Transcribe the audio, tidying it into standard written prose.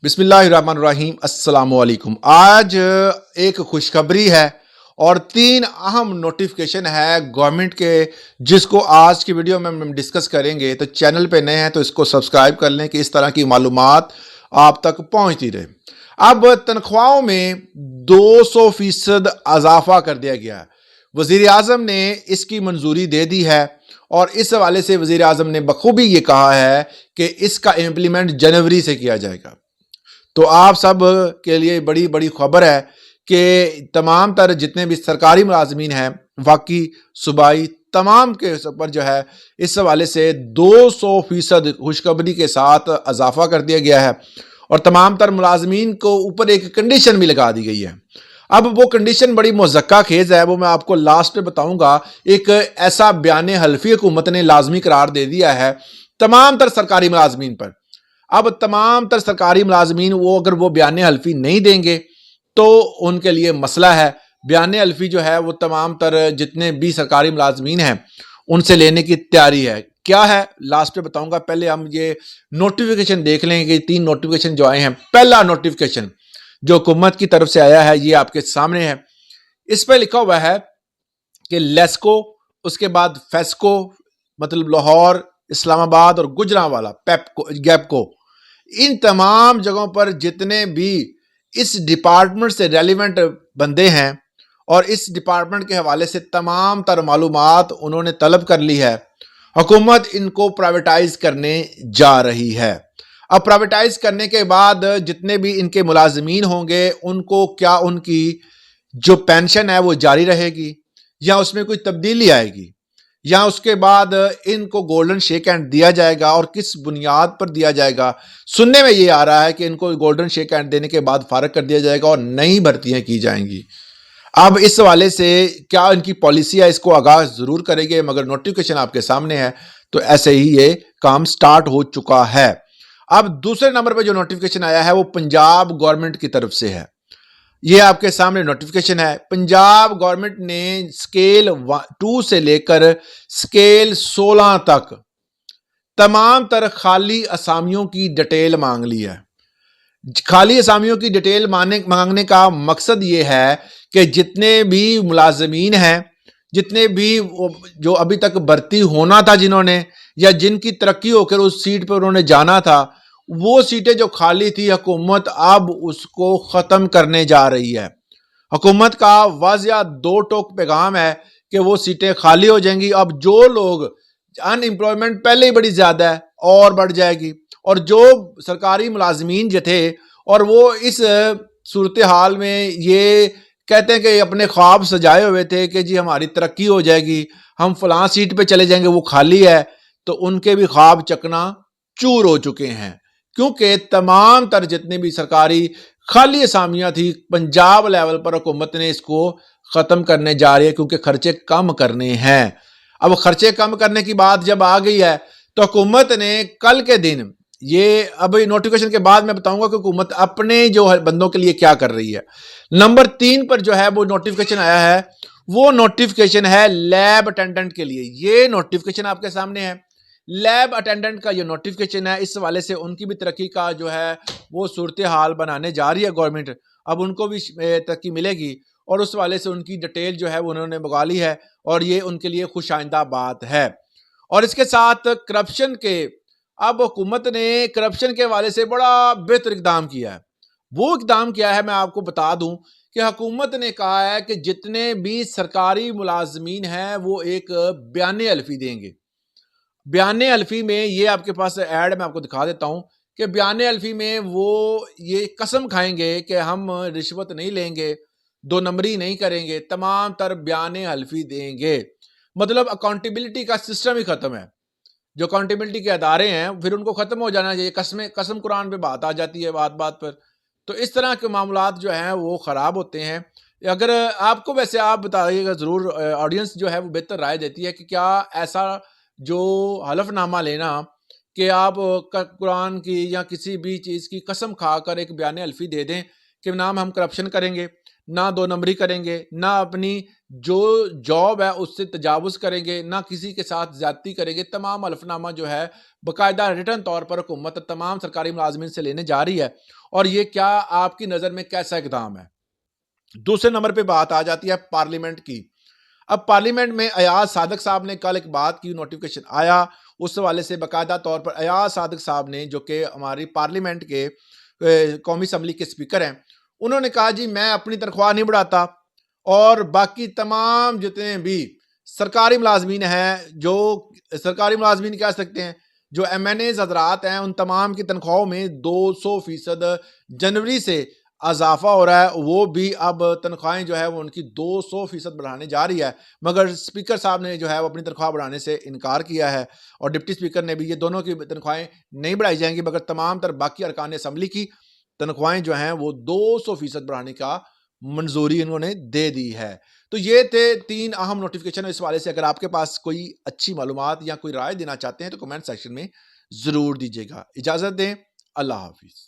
बिस्मिल्लाहिर्रहमानिर्रहीम अस्सलामु अलैकुम। आज एक खुशखबरी है और 3 अहम नोटिफिकेशन है गवर्नमेंट के, जिसको आज की वीडियो में हम डिस्कस करेंगे। तो चैनल पे नए हैं तो इसको सब्सक्राइब कर लें कि इस तरह की मालूमात आप तक पहुंचती रहे। अब तनख्वाहों में 200% इजाफा कर दिया गया है। वजीर आजम ने इसकी मंजूरी दे दी है और इस हवाले से वजीर आजम ने बखूबी ये कहा है कि इसका इम्प्लीमेंट जनवरी से किया जाएगा। तो आप सब के लिए बड़ी बड़ी खबर है कि तमाम तर जितने भी सरकारी मुलाजमीन हैं, वाकई सूबाई तमाम के पर जो है इस हवाले से 200% खुशखबरी के साथ इजाफा कर दिया गया है और तमाम तर मुलाजमीन को ऊपर एक कंडीशन भी लगा दी गई है। अब वो कंडीशन बड़ी मुज़क्का खेज है, वो मैं आपको लास्ट पे बताऊंगा। एक ऐसा बयान हल्फी हुकूमत ने लाजमी करार दे दिया है तमाम तर सरकारी मुलाजमीन पर। अब तमाम तर सरकारी मुलाजमीन वो अगर वो बयान हल्फी नहीं देंगे तो उनके लिए मसला है। बयान हल्फी जो है वो तमाम तर जितने भी सरकारी मुलाजमीन हैं उनसे लेने की तैयारी है। क्या है लास्ट पे बताऊंगा, पहले हम ये नोटिफिकेशन देख लें कि 3 नोटिफिकेशन जो आए हैं। पहला नोटिफिकेशन जो हुकूमत की तरफ से आया है ये आपके सामने है। इस पर लिखा हुआ है कि लेस्को, उसके बाद फेस्को मतलब लाहौर, इस्लामाबाद और गुजरांवाला, पेपको, गैपको, इन तमाम जगहों पर जितने भी इस डिपार्टमेंट से रेलिवेंट बंदे हैं और इस डिपार्टमेंट के हवाले से तमाम तर मालूमात उन्होंने तलब कर ली है, हुकूमत इनको प्राइवेटाइज करने जा रही है। अब प्राइवेटाइज करने के बाद जितने भी इनके मुलाजमीन होंगे उनको क्या उनकी जो पेंशन है वो जारी रहेगी या उसमें कोई तब्दीली आएगी, या उसके बाद इनको गोल्डन शेक हैंड दिया जाएगा और किस बुनियाद पर दिया जाएगा। सुनने में ये आ रहा है कि इनको गोल्डन शेक हैंड देने के बाद फारग कर दिया जाएगा और नई भर्तियां की जाएंगी। अब इस हवाले से क्या इनकी पॉलिसी है इसको आगाह जरूर करेंगे, मगर नोटिफिकेशन आपके सामने है तो ऐसे ही ये काम स्टार्ट हो चुका है। अब दूसरे नंबर पर जो नोटिफिकेशन आया है वो पंजाब गवर्नमेंट की तरफ से है। ये आपके सामने नोटिफिकेशन है। पंजाब गवर्नमेंट ने स्केल 2 से लेकर स्केल 16 तक तमाम तर खाली असामियों की डिटेल मांग ली है। खाली असामियों की डिटेल मांगने का मकसद ये है कि जितने भी मुलाजमीन हैं, जितने भी जो अभी तक भर्ती होना था जिन्होंने, या जिनकी तरक्की होकर उस सीट पर उन्होंने जाना था, वो सीटें जो खाली थी हुकूमत अब उसको ख़त्म करने जा रही है। हुकूमत का वाज़िया 2 टोक पैगाम है कि वो सीटें खाली हो जाएंगी। अब जो लोग अनएम्प्लॉयमेंट पहले ही बड़ी ज़्यादा है और बढ़ जाएगी, और जो सरकारी मुलाजमीन जो थे और वो इस सूरत हाल में ये कहते हैं कि अपने ख्वाब सजाए हुए थे कि जी हमारी तरक्की हो जाएगी, हम फलां सीट पे चले जाएंगे, वो खाली है, तो उनके भी ख्वाब चकना चूर हो चुके हैं। क्योंकि तमाम तर जितने भी सरकारी खाली असामियां थी पंजाब लेवल पर हुकूमत ने इसको ख़त्म करने जा रही है, क्योंकि खर्चे कम करने हैं। अब खर्चे कम करने की बात जब आ गई है तो हुकूमत ने कल के दिन ये, अब नोटिफिकेशन के बाद मैं बताऊंगा कि हुकूमत अपने जो बंदों के लिए क्या कर रही है। नंबर 3 पर जो है वो नोटिफिकेशन आया है, वो नोटिफिकेशन है लैब अटेंडेंट के लिए। ये नोटिफिकेशन आपके सामने है, लैब अटेंडेंट का ये नोटिफिकेशन है। इस हवाले से उनकी भी तरक्की का जो है वो सूरत हाल बनाने जा रही है गवर्नमेंट। अब उनको भी तरक्की मिलेगी और उस हवाले से उनकी डिटेल जो है वो उन्होंने मंगा ली है और ये उनके लिए खुश आइंदा बात है। और इसके साथ करप्शन के, अब हुकूमत ने करप्शन के हवाले से बड़ा बेहतर इकदाम किया है। वो इकदाम किया है, मैं आपको बता दूं कि हुकूमत ने कहा है कि जितने भी सरकारी मुलाजमीन हैं वो एक बयान हल्फी देंगे। बयान हल्फी में ये आपके पास ऐड मैं आपको दिखा देता हूं कि बयान हल्फी में वो ये कसम खाएंगे कि हम रिश्वत नहीं लेंगे, 2 नंबरी नहीं करेंगे, तमाम तर बयान हल्फी देंगे। मतलब अकाउंटेबिलिटी का सिस्टम ही खत्म है। जो अकाउंटेबिलिटी के अदारे हैं फिर उनको खत्म हो जाना चाहिए। कसम कुरान पे बात आ जाती है बात बात पर। तो इस तरह के मामलात जो हैं वो ख़राब होते हैं। अगर आपको, वैसे आप बताइएगा ज़रूर, ऑडियंस जो है वो बेहतर राय देती है कि क्या ऐसा जो हलफनामा लेना कि आप कुरान की या किसी भी चीज़ की कसम खाकर एक बयान हल्फी दे दें कि नाम हम करप्शन करेंगे, ना दो नंबरी करेंगे, ना अपनी जो जॉब है उससे तजावुज़ करेंगे, ना किसी के साथ ज़्यादती करेंगे। तमाम हलफ़नामा जो है बाकायदा रिटन तौर पर हुकूमत तमाम सरकारी मुलाज़मिन से लेने जा रही है, और ये क्या आपकी नज़र में कैसा इक़दाम है? दूसरे नंबर पे बात आ जाती है पार्लियामेंट की। अब पार्लियामेंट में अयाज सादिक साहब ने कल एक बात की, नोटिफिकेशन आया, उस हवाले से बाकायदा तौर पर अयाज सादिक साहब ने, जो कि हमारी पार्लियामेंट के कौमी असम्बली के स्पीकर हैं, उन्होंने कहा जी मैं अपनी तनख्वाह नहीं बढ़ाता, और बाकी तमाम जितने भी सरकारी मुलाजमीन हैं, जो सरकारी मुलाजमीन कह सकते हैं, जो MNAs हजरात हैं, उन तमाम की तनख्वाहों में 200% जनवरी से अज़ाफ़ा हो रहा है। वो भी अब तनख्वाहें जो है वो उनकी 200% बढ़ाने जा रही है, मगर स्पीकर साहब ने जो है वो अपनी तनख्वाह बढ़ाने से इनकार किया है, और डिप्टी स्पीकर ने भी, ये दोनों की तनख्वाहें नहीं बढ़ाई जाएंगी, मगर तमाम तर बाकी अरकान असम्बली की तनख्वाहें जो हैं वो 200% बढ़ाने का मंजूरी इन्होंने दे दी है। तो ये थे 3 अहम नोटिफिकेशन। इस वाले से अगर आपके पास कोई अच्छी मालूमात या कोई राय देना चाहते हैं तो कमेंट सेक्शन में ज़रूर दीजिएगा। इजाज़त दें, अल्लाह हाफ़िज़।